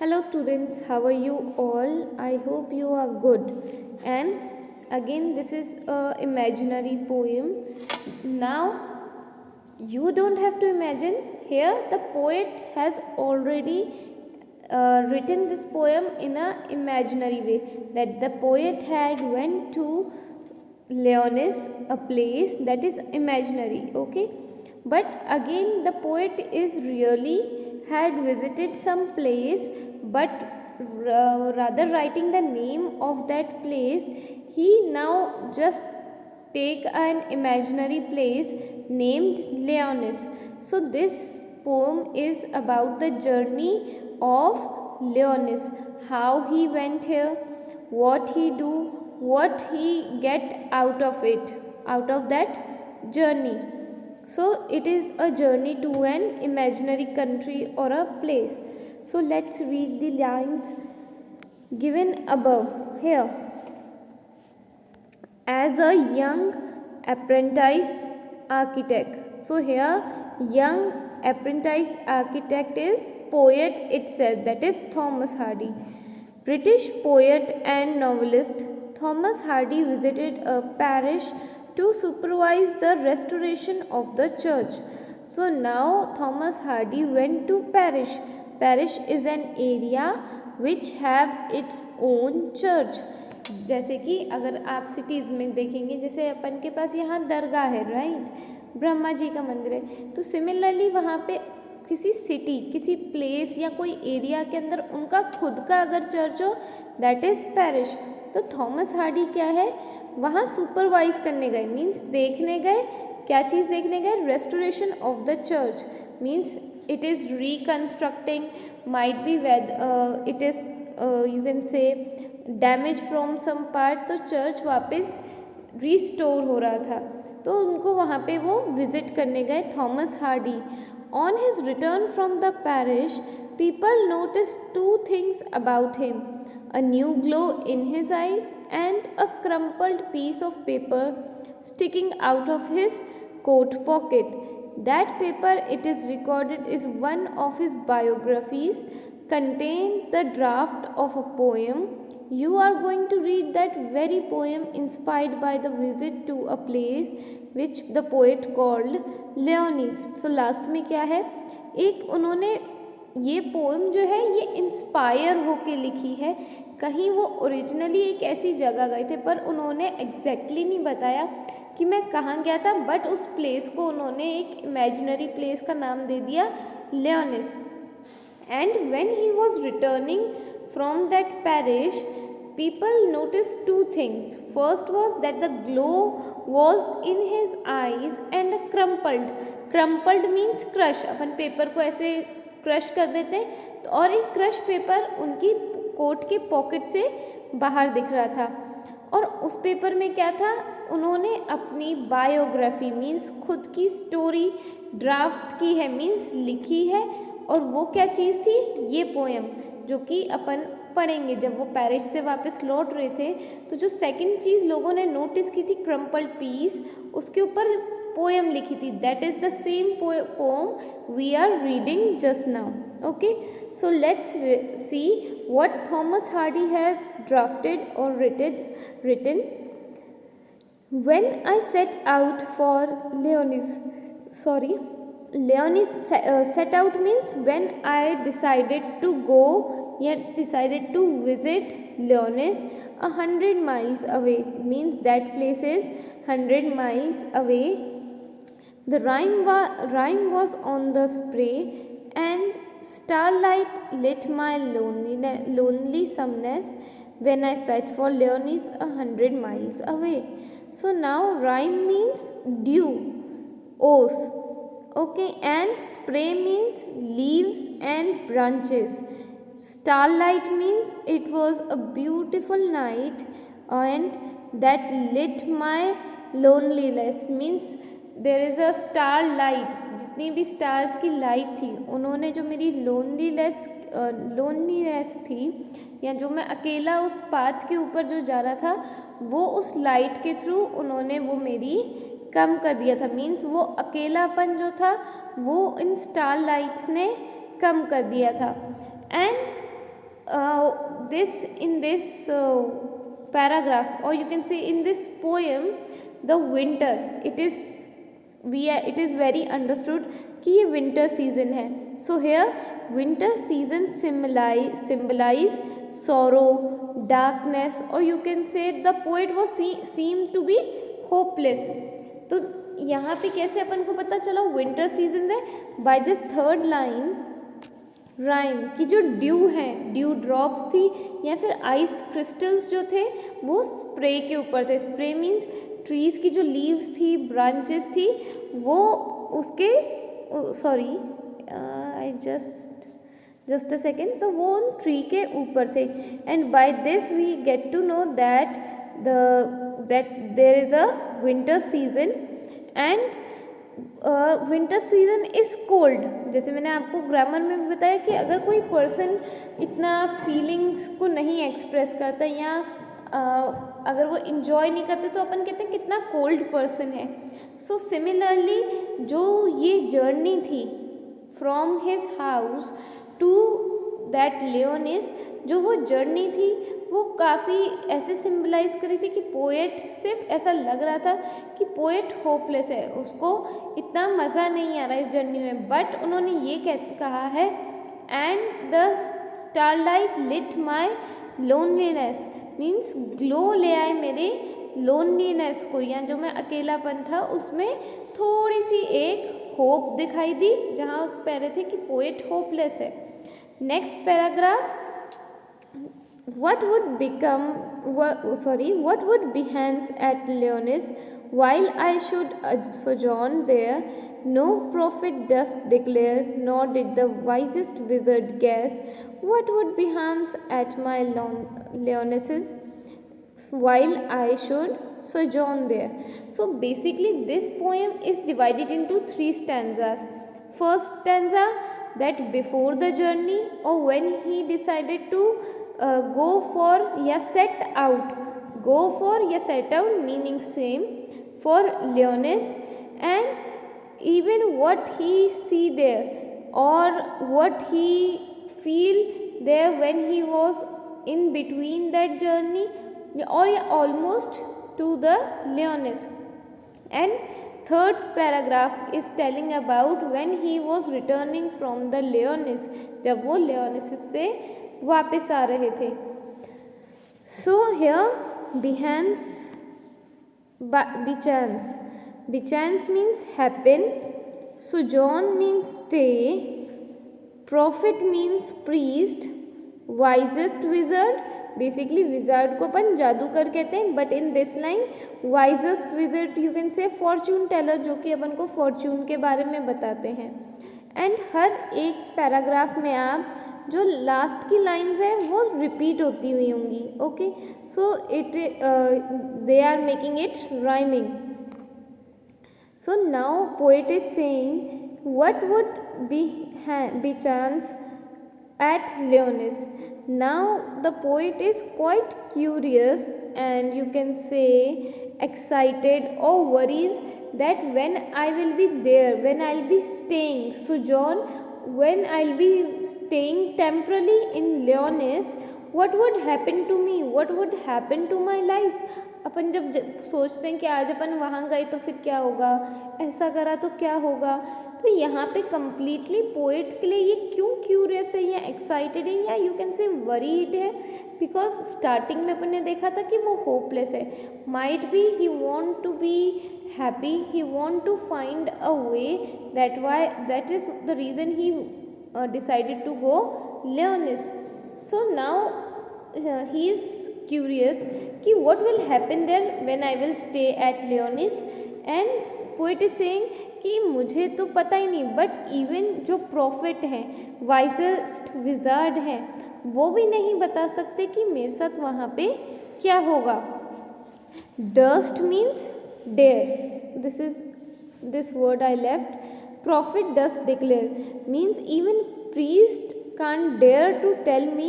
Hello students, how are you all? I hope you are good. And again this is a imaginary poem. Now you don't have to imagine. Here the poet has already written this poem in a imaginary way, that the poet had went to Leonis, a place that is imaginary, okay? But again the poet is really had visited some place, but rather writing the name of that place, he now just take an imaginary place named Leonis. So this poem is about the journey of Leonis, how he went here, what he do, what he get out of it, out of that journey. So it is a journey to an imaginary country or a place. So let's read the lines given above here. As a young apprentice architect. So here young apprentice architect is poet itself, that is Thomas Hardy. British poet and novelist Thomas Hardy visited a parish to supervise the restoration of the church. So now Thomas Hardy went to parish. Parish is an area which have its own church. जैसे कि अगर आप cities में देखेंगे, जैसे अपन के पास यहाँ दरगाह है, राइट, ब्रह्मा जी का मंदिर है, तो सिमिलरली वहाँ पे किसी सिटी, किसी प्लेस या कोई एरिया के अंदर उनका खुद का अगर चर्च हो, दैट इज़ पैरिश. तो थॉमस हार्डी क्या है, वहाँ सुपरवाइज करने गए, मीन्स देखने गए. क्या चीज़ देखने गए? Restoration of the church, means it is reconstructing, might be it is you can say damage from some part. तो चर्च वापस रिस्टोर हो रहा था, तो उनको वहाँ पे वो विजिट करने गए Thomas Hardy. On his return from the parish, people notice two things about him: a new glow in his eyes and a crumpled piece of paper sticking out of his coat pocket. That paper, it is recorded, is one of his biographies, contained the draft of a poem. You are going to read that very poem inspired by the visit to a place which the poet called Leonis. So last में क्या है, एक उन्होंने ये poem जो है ये inspire होके लिखी है. कहीं वो ओरिजिनली एक ऐसी जगह गए थे, पर उन्होंने एग्जैक्टली नहीं बताया कि मैं कहाँ गया था, बट उस प्लेस को उन्होंने एक इमेजिनरी प्लेस का नाम दे दिया Lyonnesse. And when he was returning from that parish, people noticed two things. First was that the glow was in his eyes and a crumpled means crush. Upon paper को ऐसे crush कर देते हैं, तो और एक क्रश पेपर उनकी coat के पॉकेट से बाहर दिख रहा था. और उस पेपर में क्या था, उन्होंने अपनी बायोग्राफी मीन्स खुद की स्टोरी ड्राफ्ट की है, मीन्स लिखी है. और वो क्या चीज़ थी, ये पोएम, जो कि अपन पढ़ेंगे. जब वो पैरिस से वापस लौट रहे थे, तो जो सेकंड चीज़ लोगों ने नोटिस की थी, क्रम्पल्ड पीस, उसके ऊपर पोएम लिखी थी. That is the same poem we are reading just now. Okay, so let's see what Thomas Hardy has drafted or written. When I set out for Leonis, set out means when I decided to go, yet decided to visit Leonis 100 miles away, means that place is 100 miles away. The rhyme was on the spray, and starlight lit my lonesomeness when I set for Leonis 100 miles away. So now rhyme means dew, oas, okay, and spray means leaves and branches. Starlight means it was a beautiful night and that lit my loneliness, means there is a star lights, जितनी भी stars की light थी, उन्होंने जो मेरी loneliness थी, या जो मैं अकेला उस पाथ के ऊपर जो जा रहा था, वो उस लाइट के थ्रू उन्होंने वो मेरी कम कर दिया था. मीन्स वो अकेलापन जो था वो इन स्टार लाइट्स ने कम कर दिया था. And in this paragraph, or you can say in this poem, the winter, it is very understood कि ये winter season है. So here winter season symbolize sorrow, darkness, or you can say the poet was seemed to be hopeless. तो यहाँ पे कैसे अपन को पता चला विंटर सीजन है? By this third line rhyme की जो ड्यू है, ड्यू ड्रॉप्स थी या फिर आइस क्रिस्टल्स जो थे वो स्प्रे के ऊपर थे. स्प्रे मीन्स ट्रीज की जो लीव्स थी, ब्रांचेस थी, वो उसके sorry I just a second, तो वो उन ट्री के ऊपर थे. And by this we get to know that there is a winter season and winter season is cold. जैसे मैंने आपको ग्रामर में भी बताया कि अगर कोई पर्सन इतना फीलिंग्स को नहीं एक्सप्रेस करता या अगर वो इन्जॉय नहीं करते तो अपन कहते हैं कितना कोल्ड पर्सन है. सो सिमिलरली जो ये जर्नी थी from his house to that Lyonnesse, जो वो जर्नी थी वो काफ़ी ऐसे सिम्बलाइज करी थी कि पोएट सिर्फ ऐसा लग रहा था कि पोएट होपलेस है, उसको इतना मज़ा नहीं आ रहा इस जर्नी में. बट उन्होंने ये कहा है and the starlight lit my loneliness, means glow ले आए मेरे लोनलीनेस को, या जो मैं अकेलापन था उसमें थोड़ी सी एक होप दिखाई दी जहाँ कह रहे थे कि पोएट होपलेस है. Next paragraph, what would behance at Leonis while I should sojourn there? No prophet does declare, nor did the wisest wizard guess what would behance at my Leonis's while I should sojourn there. So basically this poem is divided into 3 stanzas. First stanza, that before the journey or when he decided to go for या set out, go for या set out meaning same for Leonis, and even what he see there or what he feel there when he was in between that journey or almost to the Leonis. And third paragraph is telling about when he was returning from the Leonis, जब वो Leonis से वापस आ रहे थे. So here bechance means happen, sojourn means stay, prophet means priest, wisest wizard, basically wizard को अपन जादूगर कहते हैं, but in this line wisest wizard you can say fortune teller, जो कि अपन को फॉर्चून के बारे में बताते हैं. एंड हर एक पैराग्राफ में आप जो लास्ट की लाइंस हैं वो रिपीट होती हुई होंगी. Okay, so it they are making it rhyming. So now poet is saying what would be chance at Leonis. Now the poet is quite curious and you can say excited or worries that when I will be there, when I'll be staying, sojourn, when I'll be staying temporarily in Leonis, what would happen to me, what would happen to my life. अपन जब सोचते हैं कि आज अपन वहाँ गए तो फिर क्या होगा, ऐसा करा तो क्या होगा, तो यहाँ पे कम्प्लीटली पोएट के लिए ये क्यों क्यूरियस है या एक्साइटेड है या यू कैन से वरीड है, बिकॉज स्टार्टिंग में अपन ने देखा था कि वो होपलेस है. Might be he want to be happy, he want to find a way, that is the reason he decided to go Leonis. So now he is curious कि what will happen there when I will stay at Leonis. and poet is saying कि मुझे तो पता ही नहीं, but even जो profit हैं, wisest wizard हैं, वो भी नहीं बता सकते कि मेरे साथ वहाँ पे क्या होगा. Durst means dare, this word I left. Prophet durst declare means even priest can't dare to tell me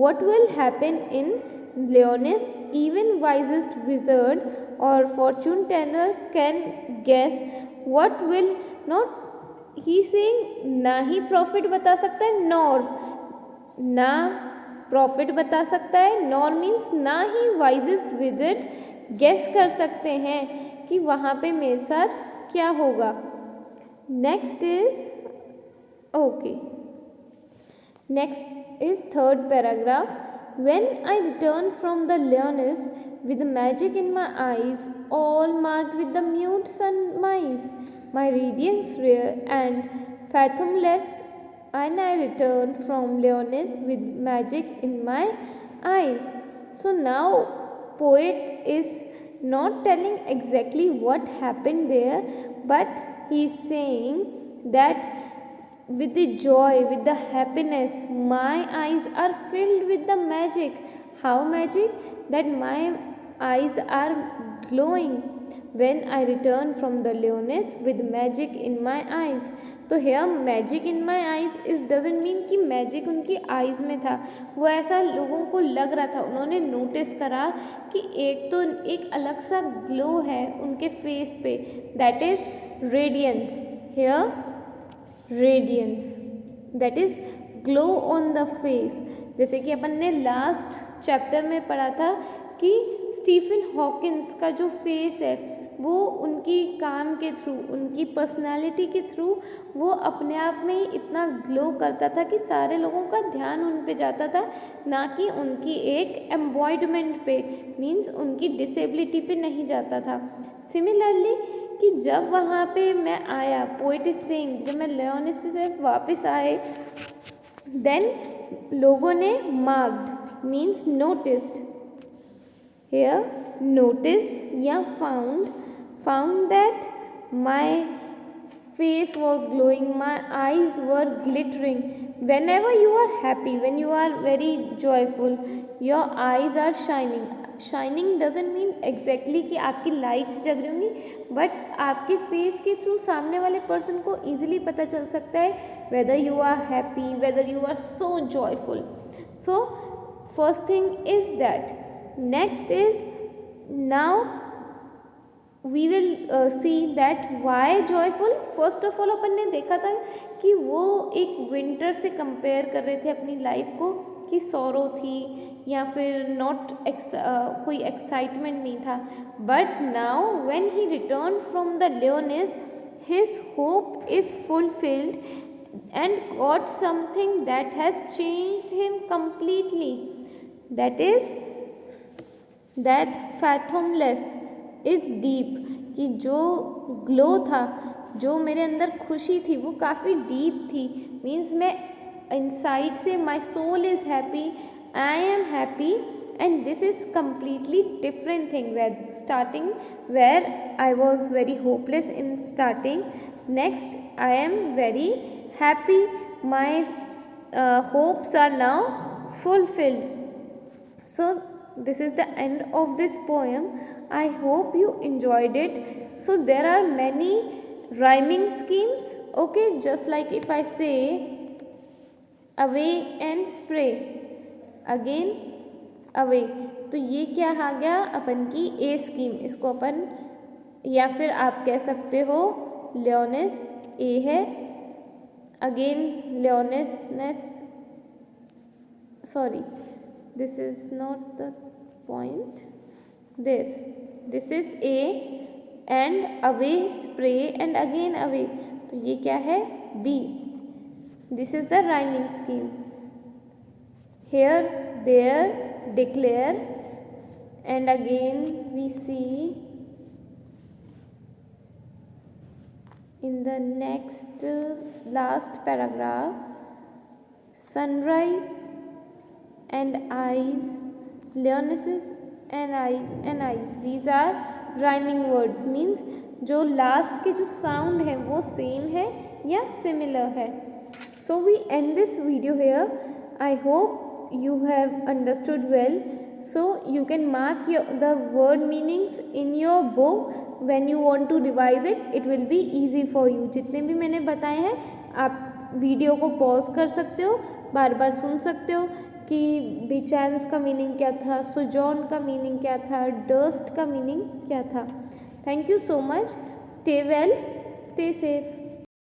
what will happen in Leonis. Even wisest wizard or fortune teller can guess what will not. He saying ना ही profit बता सकता है, nor ना profit बता सकता है, nor means ना ही wisest visit guess कर सकते हैं कि वहाँ पे मेरे साथ क्या होगा। Next is okay, next is third paragraph. When I returned from the Lyonesse with magic in my eyes, all marked with the mute sunmise, my radiance rare and fathomless, and I returned from Lyonesse with magic in my eyes. So now poet is not telling exactly what happened there, but he is saying that with the joy, with the happiness, my eyes are filled with the magic. How magic? That my eyes are glowing when I return from the Lyonesse with magic in my eyes. तो here magic in my eyes is doesn't mean कि magic उनकी eyes में था, वो ऐसा लोगों को लग रहा था, उन्होंने नोटिस करा कि एक अलग सा ग्लो है उनके फेस पे, that is radiance. Here radiance, that is glow on the face. जैसे कि अपन ने लास्ट चैप्टर में पढ़ा था कि स्टीफन हॉकिंस का जो फेस है वो उनकी काम के थ्रू, उनकी पर्सनालिटी के थ्रू वो अपने आप में ही इतना ग्लो करता था कि सारे लोगों का ध्यान उन पे जाता था, ना कि उनकी एक एम्बॉयडमेंट पे, मीन्स उनकी डिसेबिलिटी पे नहीं जाता था। सिमिलरली कि जब वहाँ पे मैं आया, पोएट इज सेइंग, जब मैं लियोनेस से वापस आए, देन लोगों ने marked means noticed, here noticed या found that my face was glowing, my eyes were glittering. Whenever you are happy, when you are very joyful, your eyes are shining. Shining doesn't mean exactly कि आपकी lights जग रही होंगी, but आपके face के through सामने वाले person को easily पता चल सकता है whether you are happy, whether you are so joyful. So first thing is that. Next is now we will see that why joyful. First of all अपन ने देखा था कि वो एक विंटर से कंपेयर कर रहे थे अपनी लाइफ को, कि सॉरो थी या फिर नॉट कोई एक्साइटमेंट नहीं था, but now when he return from the Lyonnesse his hope is fulfilled and got something that has changed him completely, that is that fathomless is deep, कि जो ग्लो था, जो मेरे अंदर खुशी थी वो काफ़ी डीप थी, मीन्स मैं इनसाइड से my soul is happy, I am happy, and this is completely different thing where starting, where I was very hopeless in starting, next I am very happy, my hopes are now fulfilled. So this is the end of this poem. I hope you enjoyed it. So there are many rhyming schemes, okay, just like if I say away and spray, again away, तो ये क्या आ गया अपन की ए scheme, इसको अपन, या फिर आप कह सकते हो लियोनेस ए है, अगेन लियोनेसनेस, sorry this is not the point, this is a and away spray and again away, तो ये क्या है B. This is the rhyming scheme. Here, there, declare, and again we see in the next last paragraph, sunrise and eyes, Leonesses and eyes, these are rhyming words, means जो last के जो sound है वो same है या similar है. So we end this video here. I hope you have understood well. So you can mark the word meanings in your book. When you want to revise it, it will be easy for you. जितने भी मैंने बताए हैं आप video को pause कर सकते हो, बार बार सुन सकते हो कि बेचांस का मीनिंग क्या था, सोजॉर्न का मीनिंग क्या था, डस्ट का मीनिंग क्या था. Thank you so much. Stay well, stay safe.